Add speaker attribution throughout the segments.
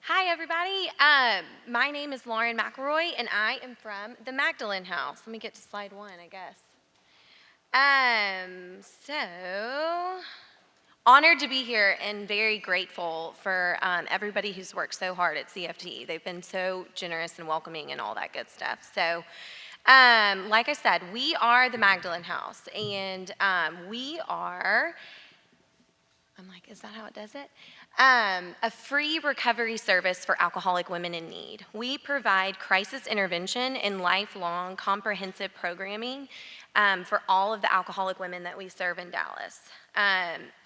Speaker 1: Hi, everybody. My name is Lauren McElroy, and I am from the Magdalen House. Let me get to slide 1, I guess. So honored to be here and very grateful for everybody who's worked so hard at CFT. They've been so generous and welcoming and all that good stuff. So, like I said, we are the Magdalen House, and we are. I'm like, is that how it does it? A free recovery service for alcoholic women in need. We provide crisis intervention and lifelong comprehensive programming for all of the alcoholic women that we serve in Dallas.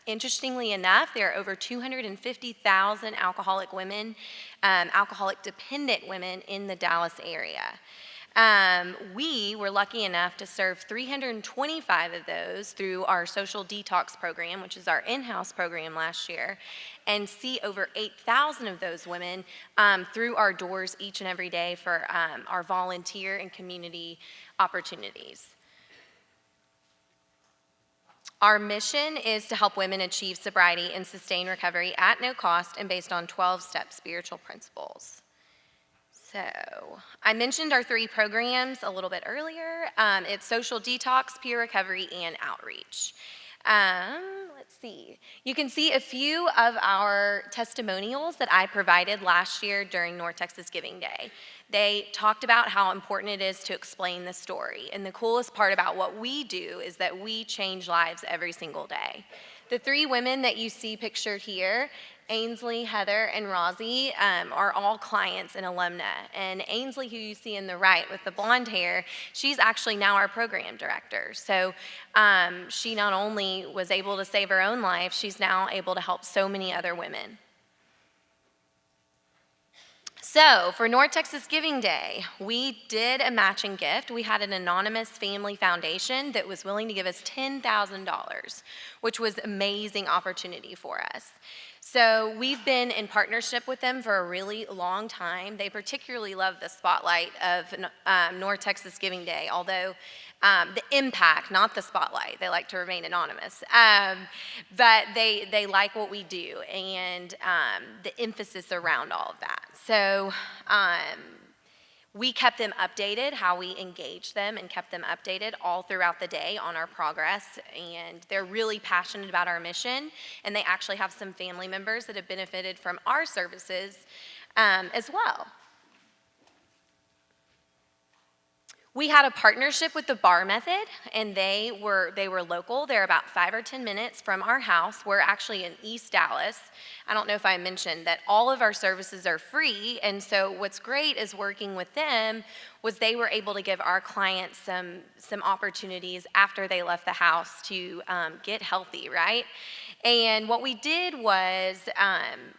Speaker 1: Interestingly enough, there are over 250,000 alcoholic women, alcoholic dependent women in the Dallas area. We were lucky enough to serve 325 of those through our social detox program, which is our in-house program last year, and see over 8,000 of those women through our doors each and every day for our volunteer and community opportunities. Our mission is to help women achieve sobriety and sustain recovery at no cost and based on 12-step spiritual principles. So, I mentioned our 3 programs a little bit earlier. It's social detox, peer recovery, and outreach. Let's see. You can see a few of our testimonials that I provided last year during North Texas Giving Day. They talked about how important it is to explain the story. And the coolest part about what we do is that we change lives every single day. The 3 women that you see pictured here, Ainsley, Heather, and Rosie, are all clients and alumna. And Ainsley, who you see in the right with the blonde hair, she's actually now our program director. So she not only was able to save her own life, she's now able to help so many other women. So, for North Texas Giving Day, we did a matching gift. We had an anonymous family foundation that was willing to give us $10,000, which was an amazing opportunity for us. So, we've been in partnership with them for a really long time. They particularly love the spotlight of North Texas Giving Day, although the impact, not the spotlight. They like to remain anonymous. But they like what we do and the emphasis around all of that. So we kept them updated, how we engaged them and kept them updated all throughout the day on our progress. And they're really passionate about our mission. And they actually have some family members that have benefited from our services as well. We had a partnership with the Bar Method, and they were local. They're about 5 or 10 minutes from our house. We're actually in East Dallas. I don't know if I mentioned that all of our services are free, and so what's great is working with them was they were able to give our clients some opportunities after they left the house to get healthy, right? And what we did was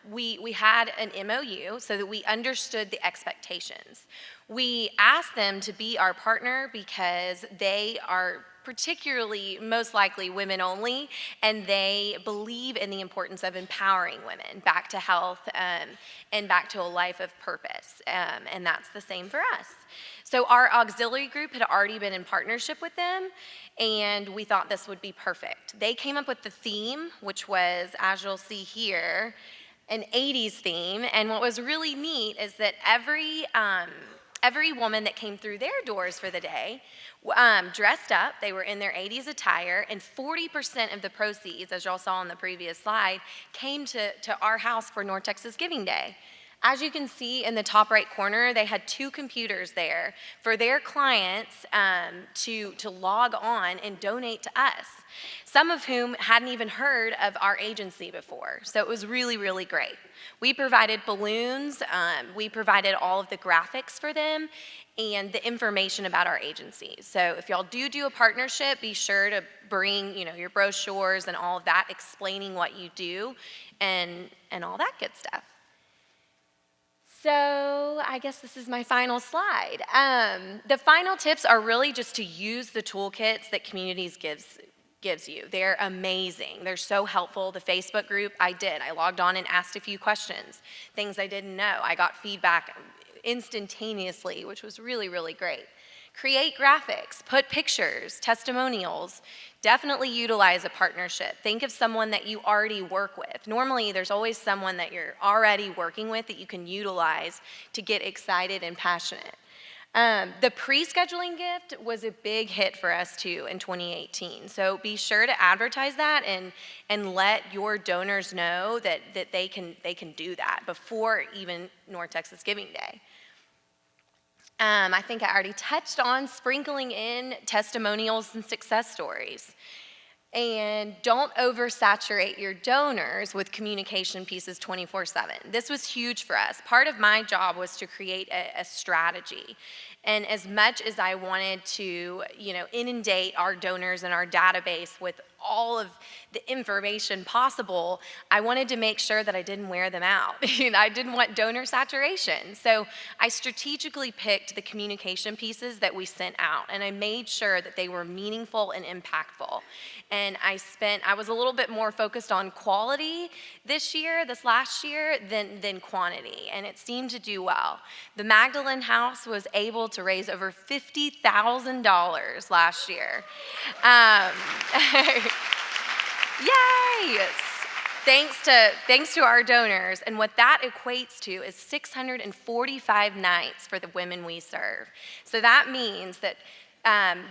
Speaker 1: we had an MOU so that we understood the expectations. We asked them to be our partner because they are particularly, most likely, women only, and they believe in the importance of empowering women back to health and back to a life of purpose, and that's the same for us. So our auxiliary group had already been in partnership with them, and we thought this would be perfect. They came up with the theme, which was, as you'll see here, an 80s theme, and what was really neat is that every woman that came through their doors for the day dressed up. They were in their 80s attire, and 40% of the proceeds, as y'all saw on the previous slide, came to our house for North Texas Giving Day. As you can see in the top right corner, they had 2 computers there for their clients to log on and donate to us, some of whom hadn't even heard of our agency before. So it was really, really great. We provided balloons, we provided all of the graphics for them, and the information about our agency. So if y'all do a partnership, be sure to bring your brochures and all of that, explaining what you do and all that good stuff. So I guess this is my final slide. The final tips are really just to use the toolkits that Communities gives you. They're amazing. They're so helpful. The Facebook group, I logged on and asked a few questions, things I didn't know. I got feedback instantaneously, which was really, really great. Create graphics, put pictures, testimonials. Definitely utilize a partnership. Think of someone that you already work with. Normally, there's always someone that you're already working with that you can utilize to get excited and passionate. The pre-scheduling gift was a big hit for us too in 2018. So be sure to advertise that and let your donors know that they can do that before even North Texas Giving Day. I think I already touched on sprinkling in testimonials and success stories. And don't oversaturate your donors with communication pieces 24/7. This was huge for us. Part of my job was to create a strategy. And as much as I wanted to, inundate our donors and our database with all of the information possible, I wanted to make sure that I didn't wear them out. I didn't want donor saturation. So I strategically picked the communication pieces that we sent out, and I made sure that they were meaningful and impactful. And I was a little bit more focused on quality this last year, than quantity, and it seemed to do well. The Magdalen House was able to raise over $50,000 last year. Yay! Thanks to our donors, and what that equates to is 645 nights for the women we serve. So that means that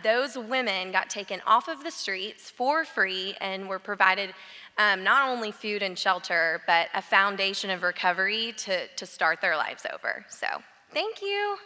Speaker 1: those women got taken off of the streets for free and were provided not only food and shelter, but a foundation of recovery to start their lives over. So, thank you.